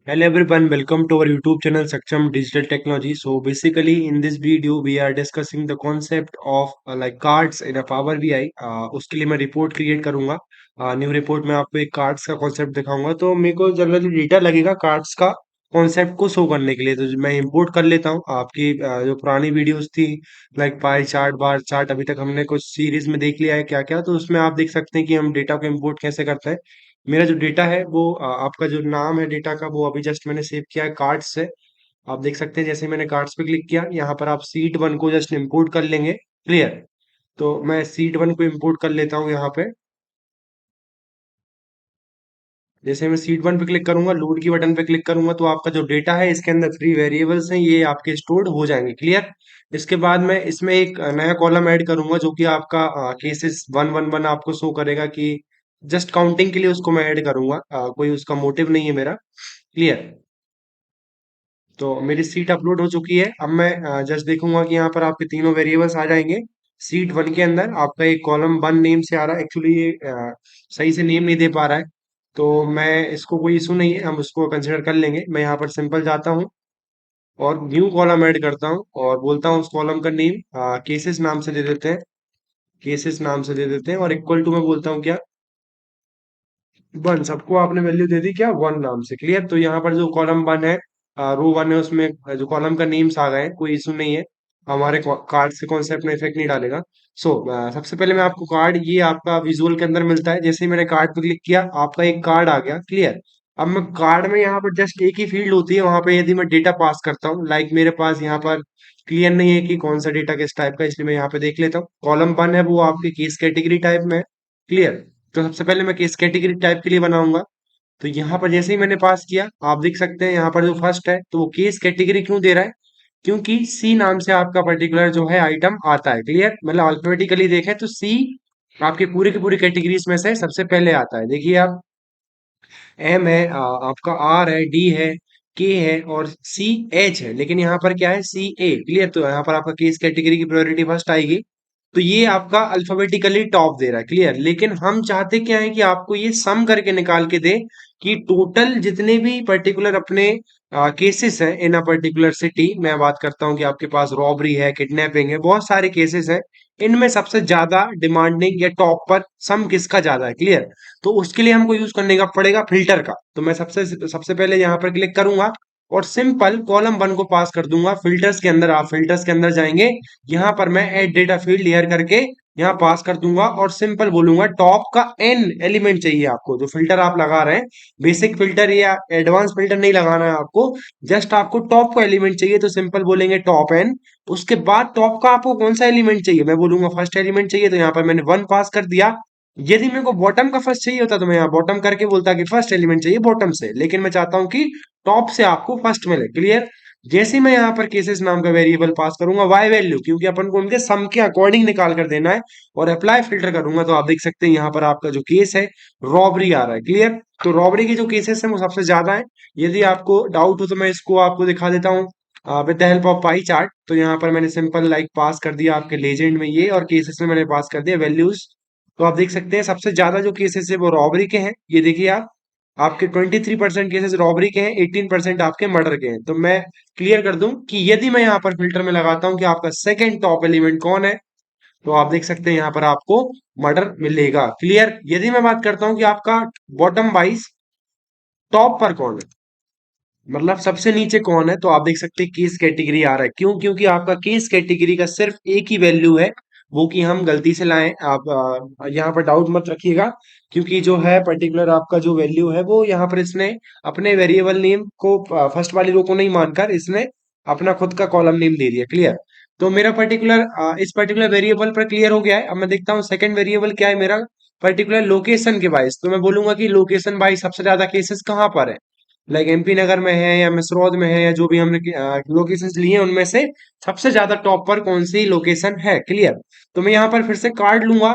Hello everyone, welcome to our YouTube channel Saksham Digital Technology. So basically in this video we are discussing the concept of like cards in a Power BI. उसके लिए मैं report create करूंगा। New report में आपको एक cards का concept दिखाऊंगा। तो मेरे को जनरली डेटा लगेगा कार्ड्स का कॉन्सेप्ट को शो करने के लिए। तो मैं इंपोर्ट कर लेता हूँ आपकी जो पुरानी वीडियोस थी like pie chart bar chart, अभी तक हमने कुछ सीरीज में देख लिया है क्या क्या। तो उसमें आप देख सकते हैं कि हम डेटा को इंपोर्ट कैसे करते हैं। मेरा जो डेटा है वो आपका जो नाम है डेटा का वो अभी जस्ट मैंने सेव किया है कार्ड्स से। आप देख सकते हैं जैसे ही मैंने कार्ड्स पे क्लिक किया यहाँ पर आप सीट वन को जस्ट इंपोर्ट कर लेंगे। क्लियर। तो मैं सीट वन को इंपोर्ट कर लेता हूँ यहाँ पे। जैसे मैं सीट वन पे क्लिक करूंगा, लोड की बटन पे क्लिक करूंगा, तो आपका जो डेटा है इसके अंदर थ्री वेरिएबल्स हैं, ये आपके स्टोर्ड हो जाएंगे। क्लियर। इसके बाद मैं इसमें एक नया कॉलम ऐड करूंगा जो कि आपका केसेस 111 आपको शो करेगा कि जस्ट काउंटिंग के लिए उसको मैं ऐड करूंगा। कोई उसका मोटिव नहीं है मेरा। क्लियर। तो मेरी सीट अपलोड हो चुकी है। अब मैं जस्ट देखूंगा कि यहाँ पर आपके तीनों वेरिएबल्स आ जाएंगे। सीट वन के अंदर आपका एक कॉलम वन नेम से आ रहा है। एक्चुअली ये सही से नेम नहीं दे पा रहा है, तो मैं इसको कोई इशू नहीं है, हम उसको कंसिडर कर लेंगे। मैं यहाँ पर सिंपल जाता हूँ और न्यू कॉलम ऐड करता हूँ और बोलता हूँ उस कॉलम का नेम केसेस नाम से दे देते हैं। केसेस नाम से दे देते हैं और इक्वल टू मैं बोलता हूँ क्या, वन। सबको आपने वैल्यू दे दी क्या, वन नाम से। क्लियर। तो यहाँ पर जो कॉलम वन है, रो वन है, उसमें जो कॉलम का नेम्स आ गए हैं, कोई इशू नहीं है। हमारे कार्ड से कॉन्सेप्ट में इफेक्ट नहीं डालेगा। सो सबसे पहले मैं आपको कार्ड, ये आपका विजुअल के अंदर मिलता है। जैसे ही मैंने कार्ड पे क्लिक किया आपका एक कार्ड आ गया। क्लियर। अब मैं कार्ड में यहाँ पर जस्ट एक ही फील्ड होती है, वहां पे यदि मैं डेटा पास करता हूँ, लाइक मेरे पास यहाँ पर क्लियर नहीं है कि कौन सा डेटा किस टाइप का, इसलिए मैं यहाँ पे देख लेता हूँ। कॉलम वन है वो आपके केस कैटेगरी टाइप में है। क्लियर। तो सबसे पहले मैं केस कैटेगरी टाइप के लिए बनाऊंगा। तो यहाँ पर जैसे ही मैंने पास किया आप देख सकते हैं यहाँ पर जो फर्स्ट है तो वो केस कैटेगरी क्यों दे रहा है, क्योंकि सी नाम से आपका पर्टिकुलर जो है आइटम आता है। क्लियर। मतलब अल्फाबेटिकली देखें तो सी आपके पूरे की पूरी कैटेगरीज में से सबसे पहले आता है। देखिए आप, एम है, आपका आर है, डी है, के है और सी एच है, लेकिन यहाँ पर क्या है, सी ए। क्लियर। तो यहाँ पर आपका केस कैटेगरी की प्रायोरिटी फर्स्ट आएगी। तो ये आपका अल्फाबेटिकली टॉप दे रहा है। क्लियर। लेकिन हम चाहते क्या है कि आपको ये सम करके निकाल के दे कि टोटल जितने भी पर्टिकुलर अपने केसेस हैं इन अ पर्टिकुलर सिटी, मैं बात करता हूँ कि आपके पास रॉबरी है, किडनैपिंग है, बहुत सारे केसेस हैं, इनमें सबसे ज्यादा डिमांडिंग या टॉप पर सम किसका ज्यादा है। क्लियर। तो उसके लिए हमको यूज करने का पड़ेगा फिल्टर का। तो मैं सबसे सबसे पहले यहाँ पर क्लिक करूंगा और सिंपल कॉलम वन को पास कर दूंगा फिल्टर्स के अंदर। आप फिल्टर्स के अंदर जाएंगे, यहाँ पर मैं ऐड डेटा फील्ड लेयर करके यहाँ पास कर दूंगा और सिंपल बोलूंगा टॉप का एन एलिमेंट चाहिए आपको। जो फिल्टर आप लगा रहे हैं, बेसिक फिल्टर या एडवांस फिल्टर नहीं लगाना है आपको, जस्ट आपको टॉप का एलिमेंट चाहिए। तो सिंपल बोलेंगे टॉप एन। उसके बाद टॉप का आपको कौन सा एलिमेंट चाहिए, मैं बोलूंगा फर्स्ट एलिमेंट चाहिए, तो यहाँ पर मैंने वन पास कर दिया। यदि मेरे को बॉटम का फर्स्ट चाहिए होता तो मैं यहाँ बॉटम करके बोलता कि फर्स्ट एलिमेंट चाहिए बॉटम से, लेकिन मैं चाहता हूं कि टॉप से आपको फर्स्ट मिले। क्लियर। जैसे ही मैं यहाँ पर केसेस नाम का वेरिएबल पास करूंगा वाई वैल्यू, क्योंकि अपन को उनके सम के अकॉर्डिंग निकाल कर देना है, और अप्लाई फिल्टर करूंगा, तो आप देख सकते हैं यहाँ पर आपका जो केस है रॉबरी आ रहा है। क्लियर। तो रॉबरी के जो केसेस हैं वो सबसे ज्यादा है। यदि आपको डाउट हो तो मैं इसको आपको दिखा देता हूँ with the help of pie chart. तो यहाँ पर मैंने सिंपल लाइक पास कर दिया आपके लेजेंड में ये, और केसेस में मैंने पास कर दिया वैल्यूज। तो आप देख सकते हैं सबसे ज्यादा जो केसेस है वो रॉबरी के हैं। ये देखिए आप, आपके 23% केसेस रॉबरी के हैं, 18% आपके मर्डर के हैं। तो मैं क्लियर कर दूं कि यदि मैं यहाँ पर फिल्टर में लगाता हूं कि आपका सेकंड टॉप एलिमेंट कौन है, तो आप देख सकते हैं यहाँ पर आपको मर्डर मिलेगा। क्लियर। यदि मैं बात करता हूं कि आपका बॉटम वाइज टॉप पर कौन है, मतलब सबसे नीचे कौन है, तो आप देख सकते हैं केस कैटेगरी आ रहा है। क्यों? क्योंकि आपका केस कैटेगरी का सिर्फ एक ही वैल्यू है, वो कि हम गलती से लाएं। आप यहाँ पर डाउट मत रखिएगा, क्योंकि जो है पर्टिकुलर आपका जो वैल्यू है वो यहाँ पर इसने अपने वेरिएबल नेम को फर्स्ट वाली रो को नहीं मानकर इसने अपना खुद का कॉलम नेम दे दिया। क्लियर। तो मेरा पर्टिकुलर इस पर्टिकुलर वेरिएबल पर क्लियर हो गया है। अब मैं देखता हूँ सेकंड वेरिएबल क्या है मेरा, पर्टिकुलर लोकेशन के वाइज। तो मैं बोलूंगा कि लोकेशन वाइज सबसे ज्यादा केसेस कहाँ पर है, लाइक एमपी नगर में है या मिसरौद में है, या जो भी हमने लोकेशंस लिए हैं उनमें से सबसे ज्यादा टॉप पर कौन सी लोकेशन है। क्लियर। तो मैं यहाँ पर फिर से कार्ड लूंगा।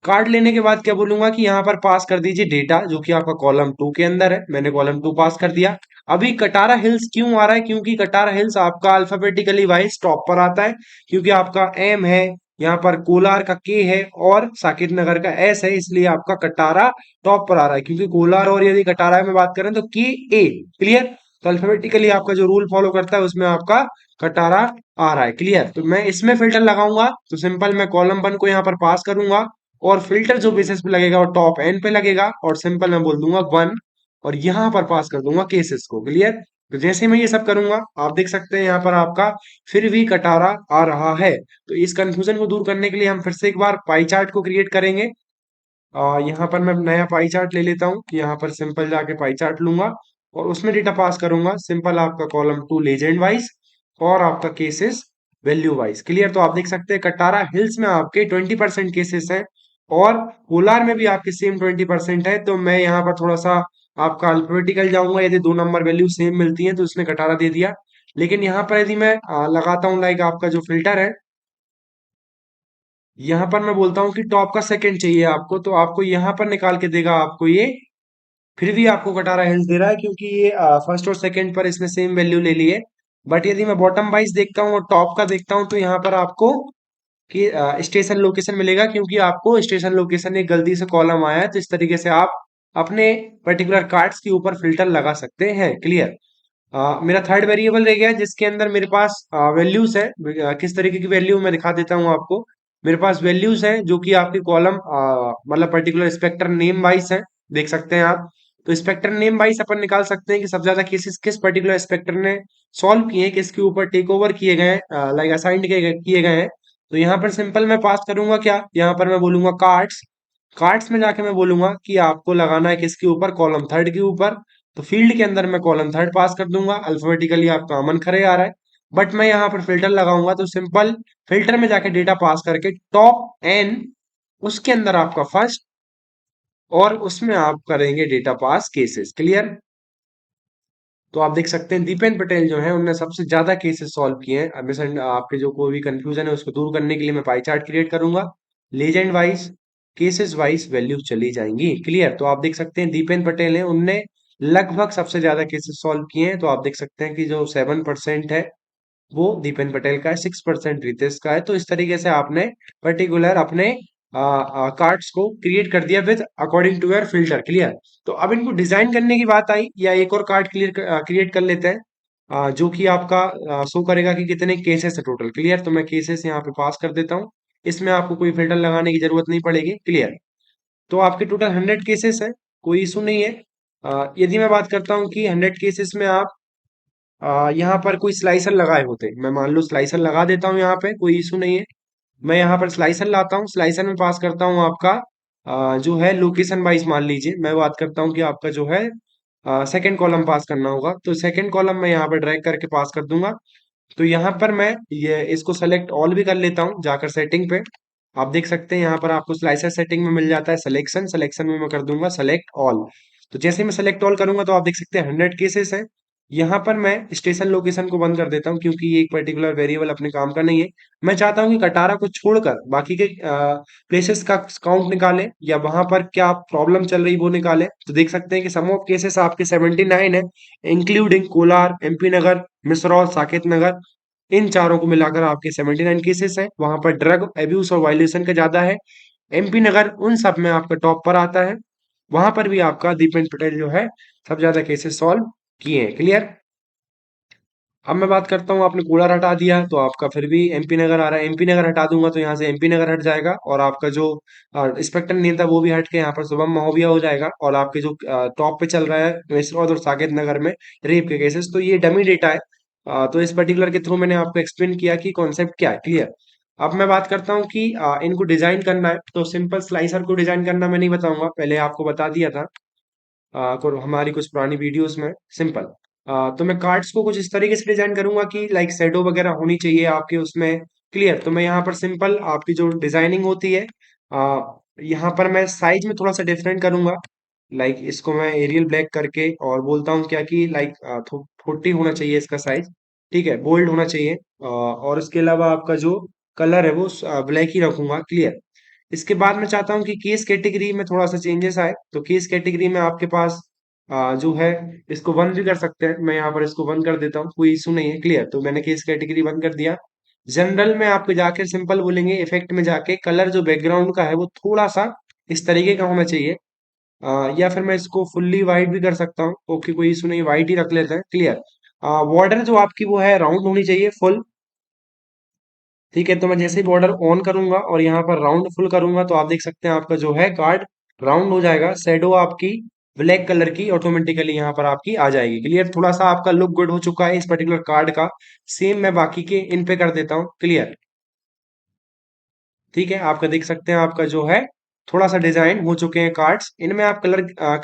कार्ड लेने के बाद क्या बोलूंगा कि यहाँ पर पास कर दीजिए डेटा, जो कि आपका कॉलम टू के अंदर है। मैंने कॉलम टू पास कर दिया। अभी कटारा हिल्स क्यों आ रहा है, क्योंकि कटारा हिल्स आपका अल्फाबेटिकली वाइज टॉप पर आता है, क्योंकि आपका एम है, यहाँ पर कोलार का के है और साकिब नगर का एस है, इसलिए आपका कटारा टॉप पर आ रहा है। क्योंकि कोलार और यदि कटारा में बात करें तो के ए। क्लियर। तो अल्फाबेटिकली आपका जो रूल फॉलो करता है उसमें आपका कटारा आ रहा है। क्लियर? तो मैं इसमें फिल्टर लगाऊंगा तो सिंपल मैं कॉलम 1 को यहाँ पर पास करूंगा, और फिल्टर जो बेसिस पे लगेगा वो टॉप एन पे लगेगा, और सिंपल मैं बोल दूंगा 1, और यहाँ पर पास कर दूंगा केसेस को। क्लियर? तो जैसे ही मैं ये सब करूंगा आप देख सकते हैं यहाँ पर आपका फिर भी कटारा आ रहा है। तो इस कंफ्यूजन को दूर करने के लिए हम फिर से एक बार पाई चार्ट को क्रिएट करेंगे। यहाँ पर मैं नया पाई चार्ट ले लेता हूँ, यहाँ पर सिंपल जाके पाई चार्ट लूंगा और उसमें डेटा पास करूंगा, सिंपल आपका कॉलम 2 लेजेंड वाइज और आपका केसेस वैल्यू वाइज। क्लियर? तो आप देख सकते हैं कटारा हिल्स में आपके 20% केसेस हैं, और पोलार में भी आपके सेम 20% है। तो मैं यहाँ पर थोड़ा सा आपका अल्फाबेटिकल जाऊंगा, यदि दो नंबर वैल्यू सेम मिलती है तो उसने कटारा दे दिया। लेकिन यहाँ पर यदि मैं लगाता हूँ लाइक आपका जो फिल्टर है, यहाँ पर मैं बोलता हूँ कि टॉप का सेकंड चाहिए आपको, तो आपको यहाँ पर निकाल के देगा आपको ये, फिर भी आपको कटारा हिल्स दे रहा है क्योंकि ये फर्स्ट और सेकंड पर इसने सेम वैल्यू ले ली है। बट यदि मैं बॉटम वाइज देखता हूँ और टॉप का देखता हूँ तो यहाँ पर आपको कि स्टेशन लोकेशन मिलेगा, क्योंकि आपको स्टेशन लोकेशन एक गलती से कॉलम आया है। तो इस तरीके से आप अपने पर्टिकुलर कार्ड्स के ऊपर फिल्टर लगा सकते हैं। क्लियर? मेरा थर्ड वेरिएबल रह गया है जिसके अंदर मेरे पास वैल्यूज है। किस तरीके की वैल्यू मैं दिखा देता हूँ आपको। मेरे पास वैल्यूज है जो कि आपकी कॉलम मतलब पर्टिकुलर स्पेक्टर नेम वाइज है, देख सकते हैं आप। तो स्पेक्टर नेम वाइज अपन निकाल सकते हैं कि सबसे ज्यादा केसेस किस पर्टिकुलर स्पेक्टर ने सॉल्व किए हैं, किसके ऊपर टेक ओवर किए गए हैं, लाइक असाइंड किए गए हैं। तो यहाँ पर सिंपल मैं पास करूंगा क्या, यहाँ पर मैं बोलूंगा कार्ड्स। कार्ड्स में जाके मैं बोलूंगा कि आपको लगाना है किसके ऊपर, कॉलम थर्ड के ऊपर। तो फील्ड के अंदर मैं कॉलम थर्ड पास कर दूंगा, अल्फाबेटिकली आपका अमन खरे आ रहा है। बट मैं यहाँ पर फिल्टर लगाऊंगा तो सिंपल फिल्टर में जाके डेटा पास करके टॉप एन, उसके अंदर आपका फर्स्ट, और उसमें आप करेंगे डेटा पास केसेस। क्लियर? तो आप देख सकते हैं दीपेन पटेल जो है उन्होंने सबसे ज्यादा केसेस सॉल्व किए हैं। अब आपके जो कोई भी कंफ्यूजन है उसको दूर करने के लिए मैं पाई चार्ट क्रिएट करूंगा, legend wise cases wise value चली जाएंगी। क्लियर? तो आप देख सकते हैं दीपेन पटेल है, उनने लगभग सबसे ज्यादा केसेस सॉल्व किए हैं। तो आप देख सकते हैं कि जो 7% है वो दीपेन पटेल का है, 6% रितेश का है। तो इस तरीके से आपने पर्टिकुलर अपने कार्ड्स को क्रिएट कर दिया with according to your filter. Clear? तो अब इनको डिजाइन करने की बात आई, या एक और कार्ड क्रिएट कर लेते हैं जो कि आपका शो करेगा कि कितने केसेस है टोटल। क्लियर? तो मैं केसेस यहाँ पे पास कर देता हूँ, इसमें आपको कोई फिल्टर लगाने की जरूरत नहीं पड़ेगी। क्लियर? तो आपके टोटल 100 केसेस है, कोई इशू नहीं है। यदि मैं बात करता हूँ कि 100 केसेस में आप यहाँ पर कोई स्लाइसर लगाए होते, मैं मान लो स्लाइसर लगा देता हूँ यहाँ पे, कोई इशू नहीं है। मैं यहाँ पर स्लाइसर लाता हूँ, स्लाइसर में पास करता हूँ आपका जो है लोकेशन वाइज। मान लीजिए मैं बात करता हूँ कि आपका जो है सेकंड कॉलम पास करना होगा, तो सेकंड कॉलम मैं यहाँ पर ड्रैग करके पास कर दूंगा। तो यहाँ पर मैं ये इसको सेलेक्ट ऑल भी कर लेता हूँ जाकर सेटिंग पे। आप देख सकते हैं यहाँ पर आपको स्लाइसर सेटिंग में मिल जाता है सिलेक्शन, सिलेक्शन में मैं कर दूंगा सेलेक्ट ऑल। तो जैसे ही मैं सेलेक्ट ऑल करूंगा तो आप देख सकते हैं 100 केसेस है। यहाँ पर मैं स्टेशन लोकेशन को बंद कर देता हूँ क्योंकि ये एक पर्टिकुलर वेरिएबल अपने काम का नहीं है। मैं चाहता हूँ कि कटारा को छोड़कर बाकी के प्लेसेस का काउंट निकाले, या वहां पर क्या प्रॉब्लम चल रही वो निकाले। तो देख सकते हैं कि सम ऑफ केसेस आपके 79 है, इंक्लूडिंग कोलार, एमपी नगर, मिसरौल, साकेत नगर। इन चारों को मिलाकर आपके 79 केसेस हैं। वहां पर ड्रग एब्यूज और वायलेशन का ज्यादा है। एमपी नगर उन सब में आपका टॉप पर आता है, वहां पर भी आपका दीपेन पटेल जो है सब ज्यादा केसेस सॉल्व किए हैं। क्लियर? अब मैं बात करता हूँ, आपने कूलर हटा दिया तो आपका फिर भी एमपी नगर आ रहा है। एमपी नगर हटा दूंगा तो यहाँ से एमपी नगर हट जाएगा, और आपका जो इंस्पेक्टर नहीं था वो भी हट के यहाँ पर शुभम महोबिया हो जाएगा। और आपके जो टॉप पे चल रहा है मिसरौद और साकेत नगर में रेप के केसेस, तो ये डमी डेटा है। तो इस पर्टिकुलर के थ्रू मैंने आपको एक्सप्लेन किया कि कॉन्सेप्ट क्या है। क्लियर? अब मैं बात करता हूँ कि इनको डिजाइन करना है, तो सिंपल स्लाइसर को डिजाइन करना मैं नहीं बताऊंगा, पहले आपको बता दिया था हमारी कुछ पुरानी वीडियोस में। सिंपल तो मैं कार्ड्स को कुछ इस तरीके से डिजाइन करूंगा कि लाइक शैडो वगैरह होनी चाहिए आपके उसमें। क्लियर? तो मैं यहाँ पर सिंपल आपकी जो डिजाइनिंग होती है यहाँ पर मैं साइज में थोड़ा सा डिफरेंट करूंगा। लाइक इसको मैं एरियल ब्लैक करके और बोलता हूँ क्या कि लाइक 40 होना चाहिए इसका साइज। ठीक है? बोल्ड होना चाहिए। और इसके अलावा आपका जो कलर है वो ब्लैक ही रखूंगा। क्लियर? इसके बाद मैं चाहता हूँ कि केस कैटेगरी में थोड़ा सा चेंजेस आए, तो केस कैटेगरी में आपके पास जो है इसको वन भी कर सकते हैं। मैं यहाँ पर इसको वन कर देता हूँ, कोई इशू नहीं है। क्लियर? तो मैंने केस कैटेगरी वन कर दिया। जनरल में आपको जाके सिंपल बोलेंगे इफेक्ट में जाके कलर जो बैकग्राउंड का है वो थोड़ा सा इस तरीके का होना चाहिए। या फिर मैं इसको फुल्ली वाइट भी कर सकता हूँ। ओके, कोई इशू नहीं, वाइट ही रख लेते हैं। क्लियर। बॉर्डर जो आपकी वो है राउंड होनी चाहिए, फुल। ठीक है, तो मैं जैसे ही बॉर्डर ऑन करूंगा और यहाँ पर राउंड फुल करूंगा तो आप देख सकते हैं आपका जो है कार्ड राउंड हो जाएगा। शेडो आपकी ब्लैक कलर की ऑटोमेटिकली यहाँ पर आपकी आ जाएगी। क्लियर, थोड़ा सा आपका लुक गुड हो चुका है इस पर्टिकुलर कार्ड का। सेम मैं बाकी के इन पे कर देता हूँ। क्लियर। ठीक है, आपका देख सकते हैं आपका जो है थोड़ा सा डिजाइन हो चुके हैं कार्ड्स। इनमें आप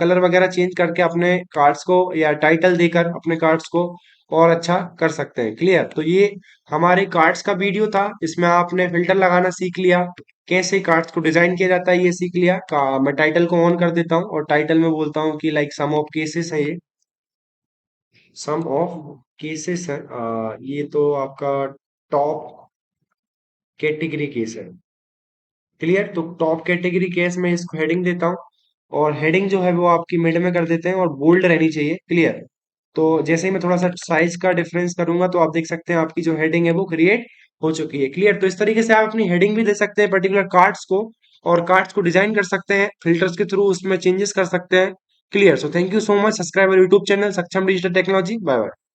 कलर वगैरह चेंज करके अपने कार्ड्स को या टाइटल देकर अपने कार्ड्स को और अच्छा कर सकते हैं। क्लियर, तो ये हमारे कार्ड्स का वीडियो था। इसमें आपने फिल्टर लगाना सीख लिया, कैसे कार्ड्स को डिजाइन किया जाता है ये सीख लिया। मैं टाइटल को ऑन कर देता हूँ और टाइटल में बोलता हूँ कि लाइक सम ऑफ केसेस है ये। सम ऑफ केसेस है, ये तो आपका टॉप कैटेगरी केस है। क्लियर, तो टॉप कैटेगरी केस में इसको हेडिंग देता हूँ और हेडिंग जो है वो आपकी मिड में कर देते हैं और बोल्ड रहनी चाहिए। क्लियर, तो जैसे ही मैं थोड़ा सा साइज का डिफरेंस करूंगा तो आप देख सकते हैं आपकी जो हेडिंग है वो क्रिएट हो चुकी है। क्लियर, तो इस तरीके से आप अपनी हेडिंग भी दे सकते हैं पर्टिकुलर कार्ड्स को, और कार्ड्स को डिजाइन कर सकते हैं फिल्टर्स के थ्रू, उसमें चेंजेस कर सकते हैं। Clear, so thank you so much. Subscribe YouTube channel Saksham digital technology. Bye bye.